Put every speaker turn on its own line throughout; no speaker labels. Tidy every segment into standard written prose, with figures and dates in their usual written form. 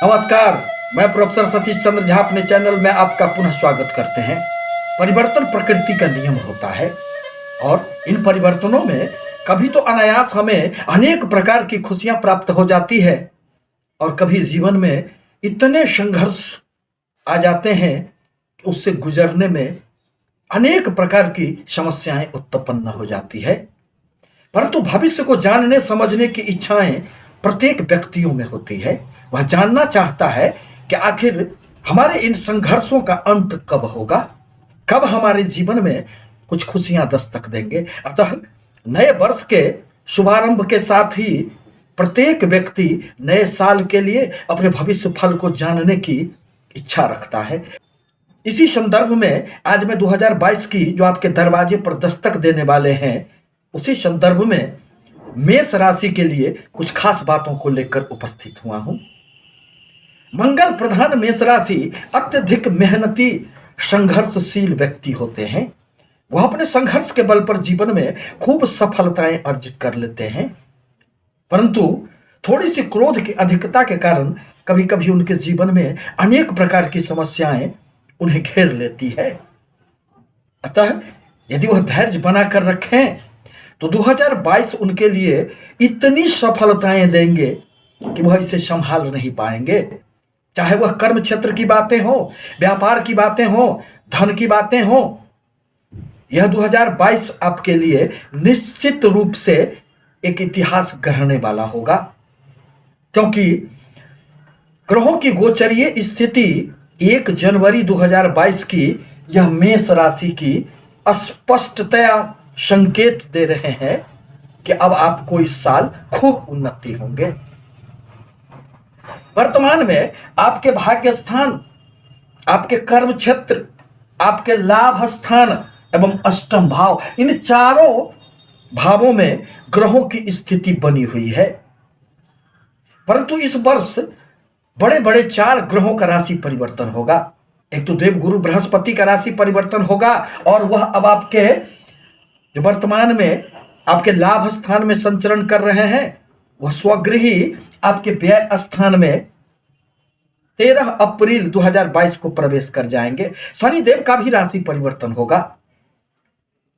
नमस्कार। मैं प्रोफेसर सतीश चंद्र झा अपने चैनल में आपका पुनः स्वागत करते हैं। परिवर्तन प्रकृति का नियम होता है और इन परिवर्तनों में कभी तो अनायास हमें अनेक प्रकार की खुशियां प्राप्त हो जाती है और कभी जीवन में इतने संघर्ष आ जाते हैं कि उससे गुजरने में अनेक प्रकार की समस्याएं उत्पन्न हो जाती है। परंतु भविष्य को जानने समझने की इच्छाएं प्रत्येक व्यक्तियों में होती है। वह जानना चाहता है कि आखिर हमारे इन संघर्षों का अंत कब होगा, कब हमारे जीवन में कुछ खुशियां दस्तक देंगे। अतः नए वर्ष के शुभारंभ के साथ ही प्रत्येक व्यक्ति नए साल के लिए अपने भविष्य फल को जानने की इच्छा रखता है। इसी संदर्भ में आज मैं 2022 की जो आपके दरवाजे पर दस्तक देने वाले हैं, उसी संदर्भ में मेष राशि के लिए कुछ खास बातों को लेकर उपस्थित हुआ हूं। मंगल प्रधान मेष राशि अत्यधिक मेहनती संघर्षशील व्यक्ति होते हैं। वह अपने संघर्ष के बल पर जीवन में खूब सफलताएं अर्जित कर लेते हैं, परंतु थोड़ी सी क्रोध की अधिकता के कारण कभी कभी उनके जीवन में अनेक प्रकार की समस्याएं उन्हें घेर लेती है। अतः यदि वह धैर्य बनाकर रखें तो 2022 उनके लिए इतनी सफलताएं देंगे कि वह इसे संभाल नहीं पाएंगे। चाहे वह कर्म क्षेत्र की बातें हो, व्यापार की बातें हो, धन की बातें हो, यह 2022 आपके लिए निश्चित रूप से एक इतिहास गढ़ने वाला होगा, क्योंकि ग्रहों की गोचरीय स्थिति 1 जनवरी 2022 की यह मेष राशि की स्पष्टतया संकेत दे रहे हैं कि अब आपको इस साल खूब उन्नति होंगे। वर्तमान में आपके भाग्य स्थान, आपके कर्म क्षेत्र, आपके लाभ स्थान एवं अष्टम भाव, इन चारों भावों में ग्रहों की स्थिति बनी हुई है। परंतु इस वर्ष बड़े बड़े 4 ग्रहों का राशि परिवर्तन होगा। एक तो देवगुरु बृहस्पति का राशि परिवर्तन होगा और वह अब आपके जो वर्तमान में आपके लाभ स्थान में संचरण कर रहे हैं, वह स्वगृही आपके व्यय स्थान में 13 अप्रैल 2022 को प्रवेश कर जाएंगे। शनिदेव का भी राशि परिवर्तन होगा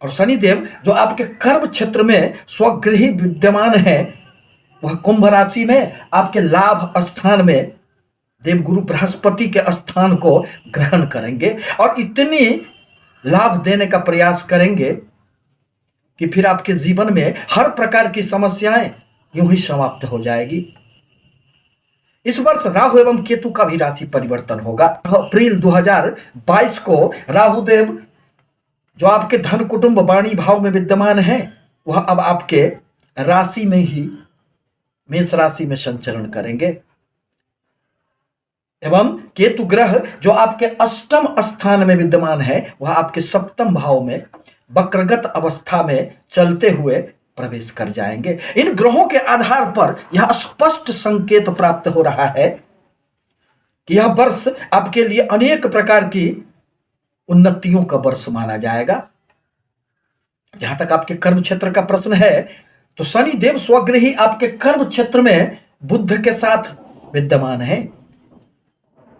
और शनिदेव जो आपके कर्म क्षेत्र में स्वगृही विद्यमान है, वह कुंभ राशि में आपके लाभ स्थान में देवगुरु बृहस्पति के स्थान को ग्रहण करेंगे और इतनी लाभ देने का प्रयास करेंगे कि फिर आपके जीवन में हर प्रकार की समस्याएं यूं ही समाप्त हो जाएगी। इस वर्ष राहु एवं केतु का भी राशि परिवर्तन होगा। अप्रैल 2022 को राहुदेव जो आपके धन कुटुंब वाणी भाव में विद्यमान है, वह अब आपके राशि में ही मेष राशि में संचरण करेंगे एवं केतु ग्रह जो आपके अष्टम स्थान में विद्यमान है, वह आपके सप्तम भाव में वक्रगत अवस्था में चलते हुए प्रवेश कर जाएंगे। इन ग्रहों के आधार पर यह स्पष्ट संकेत प्राप्त हो रहा है कि यह वर्ष आपके लिए अनेक प्रकार की उन्नतियों का वर्ष माना जाएगा। जहां तक आपके कर्म क्षेत्र का प्रश्न है, तो शनि देव स्वगृही आपके कर्म क्षेत्र में बुध के साथ विद्यमान है।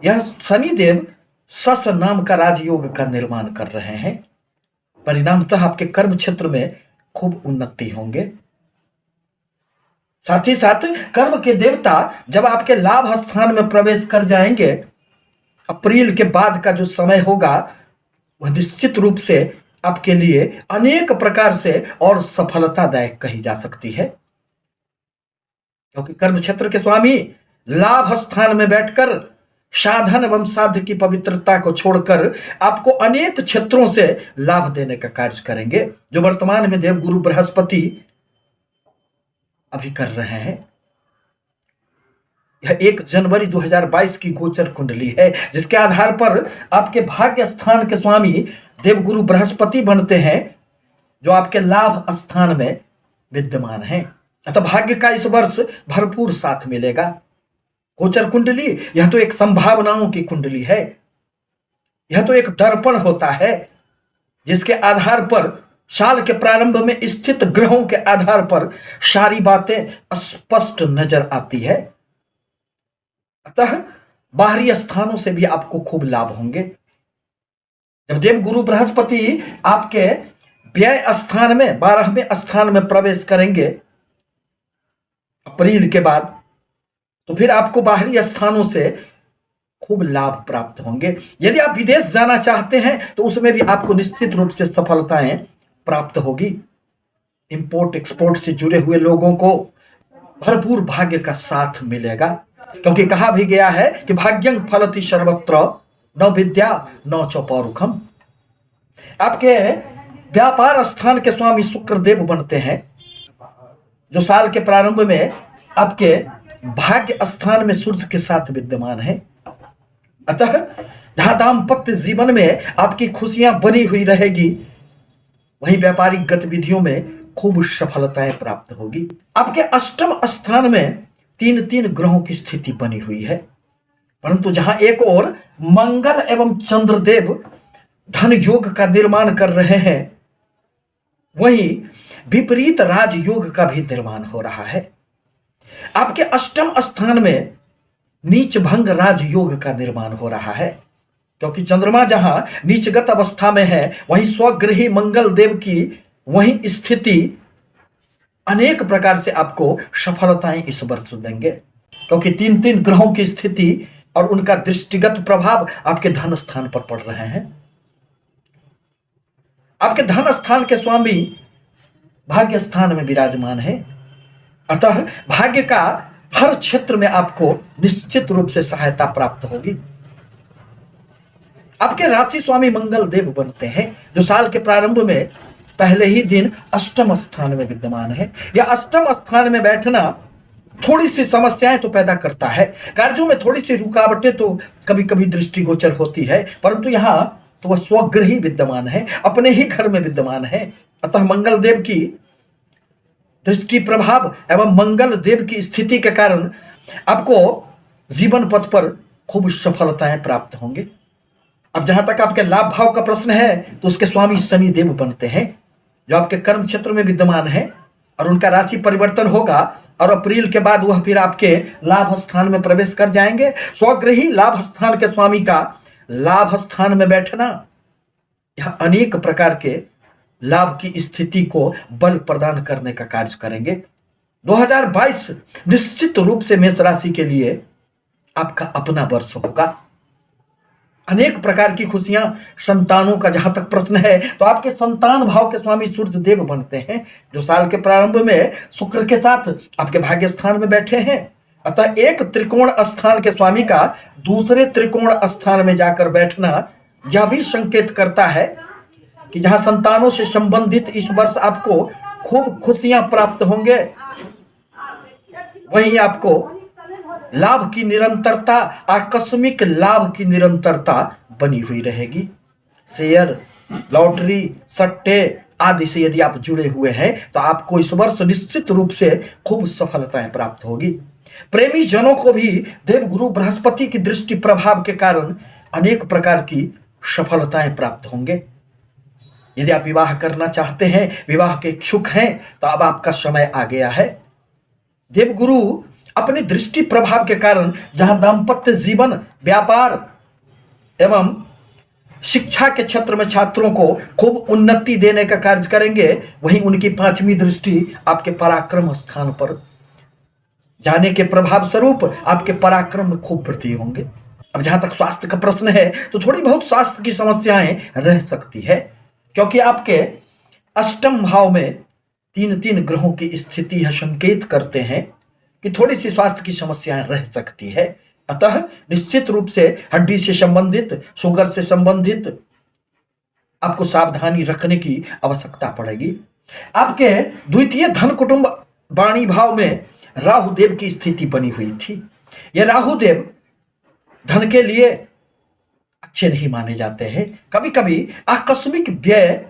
यह शनि देव सस नाम का राजयोग का निर्माण कर रहे हैं। परिणामतः आपके कर्म क्षेत्र में खूब उन्नति होंगे। साथ ही साथ कर्म के देवता जब आपके लाभ स्थान में प्रवेश कर जाएंगे, अप्रैल के बाद का जो समय होगा वह निश्चित रूप से आपके लिए अनेक प्रकार से और सफलतादायक कही जा सकती है, क्योंकि कर्म क्षेत्र के स्वामी लाभ स्थान में बैठकर साधन एवं साध्य की पवित्रता को छोड़कर आपको अनेक क्षेत्रों से लाभ देने का कार्य करेंगे, जो वर्तमान में देवगुरु बृहस्पति अभी कर रहे हैं। यह 1 जनवरी 2022 की गोचर कुंडली है, जिसके आधार पर आपके भाग्य स्थान के स्वामी देवगुरु बृहस्पति बनते हैं, जो आपके लाभ स्थान में विद्यमान हैं। अतः भाग्य का इस वर्ष भरपूर साथ मिलेगा। गोचर कुंडली यह तो एक संभावनाओं की कुंडली है, यह तो एक दर्पण होता है जिसके आधार पर साल के प्रारंभ में स्थित ग्रहों के आधार पर सारी बातें स्पष्ट नजर आती है। अतः बाहरी स्थानों से भी आपको खूब लाभ होंगे। जब देव गुरु बृहस्पति आपके व्यय स्थान में 12वें स्थान में प्रवेश करेंगे अप्रैल के बाद, तो फिर आपको बाहरी स्थानों से खूब लाभ प्राप्त होंगे। यदि आप विदेश जाना चाहते हैं तो उसमें भी आपको निश्चित रूप से सफलताएं प्राप्त होगी। इंपोर्ट एक्सपोर्ट से जुड़े हुए लोगों को भरपूर भाग्य का साथ मिलेगा, क्योंकि कहा भी गया है कि भाग्यं फलति सर्वत्र न विद्या न च पौरुखम। आपके व्यापार स्थान के स्वामी शुक्रदेव बनते हैं, जो साल के प्रारंभ में आपके भाग्य स्थान में सूर्य के साथ विद्यमान है। अतः जहां दाम्पत्य जीवन में आपकी खुशियां बनी हुई रहेगी, वहीं व्यापारिक गतिविधियों में खूब सफलताएं प्राप्त होगी। आपके अष्टम स्थान में तीन तीन ग्रहों की स्थिति बनी हुई है, परंतु जहां एक और मंगल एवं चंद्रदेव धन योग का निर्माण कर रहे हैं, वहीं विपरीत राजयोग का भी निर्माण हो रहा है। आपके अष्टम स्थान में नीच भंग राजयोग का निर्माण हो रहा है, क्योंकि चंद्रमा जहां नीचगत अवस्था में है, वहीं स्वगृही मंगल देव की वहीं स्थिति अनेक प्रकार से आपको सफलताएं इस वर्ष देंगे, क्योंकि तीन तीन ग्रहों की स्थिति और उनका दृष्टिगत प्रभाव आपके धन स्थान पर पड़ रहे हैं। आपके धन स्थान के स्वामी भाग्य स्थान में विराजमान है, अतः भाग्य का हर क्षेत्र में आपको निश्चित रूप से सहायता प्राप्त होगी। आपके राशि स्वामी मंगल देव बनते हैं, जो साल के प्रारंभ में पहले ही दिन अष्टम स्थान में विद्यमान है। यह अष्टम स्थान में बैठना थोड़ी सी समस्याएं तो पैदा करता है, कार्यों में थोड़ी सी रुकावटें तो कभी कभी दृष्टिगोचर होती है, परंतु यहां तो वह स्वगृही विद्यमान है, अपने ही घर में विद्यमान है। अतः मंगल देव की दृष्टि प्रभाव एवं मंगल देव की स्थिति के कारण आपको जीवन पथ पर खूब सफलताएं प्राप्त होंगे। अब जहां तक आपके लाभ भाव का प्रश्न है, तो उसके स्वामी शनि देव बनते हैं, जो आपके कर्म क्षेत्र में विद्यमान है, और उनका राशि परिवर्तन होगा और अप्रैल के बाद वह फिर आपके लाभ स्थान में प्रवेश कर जाएंगे। स्वगृही लाभ स्थान के स्वामी का लाभ स्थान में बैठना यह अनेक प्रकार के लाभ की स्थिति को बल प्रदान करने का कार्य करेंगे। 2022 निश्चित रूप से मेष राशि के लिए आपका अपना वर्ष होगा। अनेक प्रकार की खुशियां, संतानों का जहां तक प्रश्न है, तो आपके संतान भाव के स्वामी सूर्य देव बनते हैं, जो साल के प्रारंभ में शुक्र के साथ आपके भाग्य स्थान में बैठे हैं। अतः एक त्रिकोण स्थान के स्वामी का दूसरे त्रिकोण स्थान में जाकर बैठना यह भी संकेत करता है कि जहां संतानों से संबंधित इस वर्ष आपको खूब खुशियां प्राप्त होंगे, वहीं आपको लाभ की निरंतरता, आकस्मिक लाभ की निरंतरता बनी हुई रहेगी। शेयर, लॉटरी, सट्टे आदि से यदि आप जुड़े हुए हैं, तो आपको इस वर्ष निश्चित रूप से खूब सफलताएं प्राप्त होगी। प्रेमी जनों को भी देवगुरु बृहस्पति की दृष्टि प्रभाव के कारण अनेक प्रकार की सफलताएं प्राप्त होंगे। यदि आप विवाह करना चाहते हैं, विवाह के इच्छुक हैं, तो अब आपका समय आ गया है। देवगुरु अपने दृष्टि प्रभाव के कारण जहां दाम्पत्य जीवन, व्यापार एवं शिक्षा के क्षेत्र में छात्रों को खूब उन्नति देने का कार्य करेंगे, वहीं उनकी 5वीं दृष्टि आपके पराक्रम स्थान पर जाने के प्रभाव स्वरूप आपके पराक्रम में खूब वृद्धि होंगे। अब जहां तक स्वास्थ्य का प्रश्न है, तो थोड़ी बहुत स्वास्थ्य की समस्याएं रह सकती है, क्योंकि आपके अष्टम भाव में तीन तीन ग्रहों की स्थिति यह संकेत करते हैं कि थोड़ी सी स्वास्थ्य की समस्याएं रह सकती है। अतः निश्चित रूप से हड्डी से संबंधित, शुगर से संबंधित आपको सावधानी रखने की आवश्यकता पड़ेगी। आपके द्वितीय धन कुटुंब वाणी भाव में राहुदेव की स्थिति बनी हुई थी। यह राहुदेव धन के लिए अच्छे नहीं माने जाते हैं, कभी कभी आकस्मिक व्यय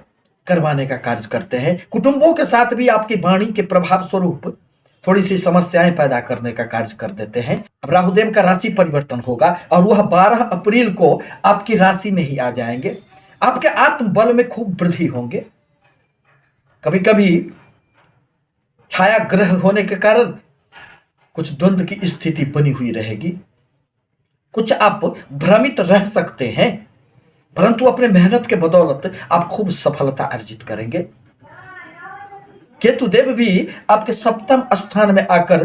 करवाने का कार्य करते हैं। कुटुंबों के साथ भी आपकी वाणी के प्रभाव स्वरूप थोड़ी सी समस्याएं पैदा करने का कार्य कर देते हैं। अब राहुदेव का राशि परिवर्तन होगा और वह 12 अप्रैल को आपकी राशि में ही आ जाएंगे। आपके आत्मबल में खूब वृद्धि होंगे। कभी कभी छाया ग्रह होने के कारण कुछ द्वंद्व की स्थिति बनी हुई रहेगी। कुछ आप भ्रमित रह सकते हैं, परंतु अपने मेहनत के बदौलत आप खूब सफलता अर्जित करेंगे। केतु देव भी आपके सप्तम स्थान में आकर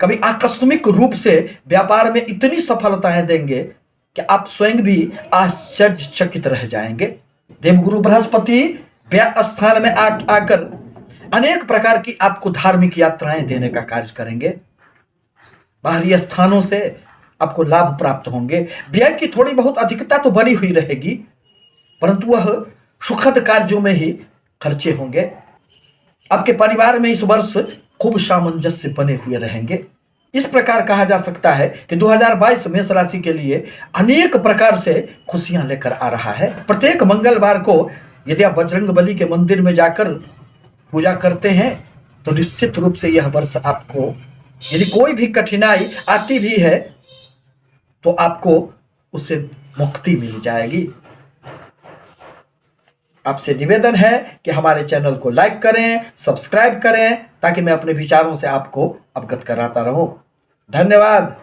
कभी आकस्मिक रूप से व्यापार में इतनी सफलताएं देंगे कि आप स्वयं भी आश्चर्यचकित रह जाएंगे। देवगुरु बृहस्पति व्यय स्थान में आकर अनेक प्रकार की आपको धार्मिक यात्राएं देने का कार्य करेंगे। बाहरी स्थानों से आपको लाभ प्राप्त होंगे। व्यय की थोड़ी बहुत अधिकता तो बनी हुई रहेगी, परंतु वह सुखद कार्यों में ही खर्चे होंगे। आपके परिवार में इस वर्ष खूब सामंजस्य बने हुए रहेंगे। इस प्रकार कहा जा सकता है कि 2022 मेष राशि के लिए अनेक प्रकार से खुशियां लेकर आ रहा है। प्रत्येक मंगलवार को यदि आप बजरंगबली के मंदिर में जाकर पूजा करते हैं तो निश्चित रूप से यह वर्ष आपको, यदि कोई भी कठिनाई आती भी है तो आपको उससे मुक्ति मिल जाएगी। आपसे निवेदन है कि हमारे चैनल को लाइक करें, सब्सक्राइब करें, ताकि मैं अपने विचारों से आपको अवगत कराता रहूं। धन्यवाद।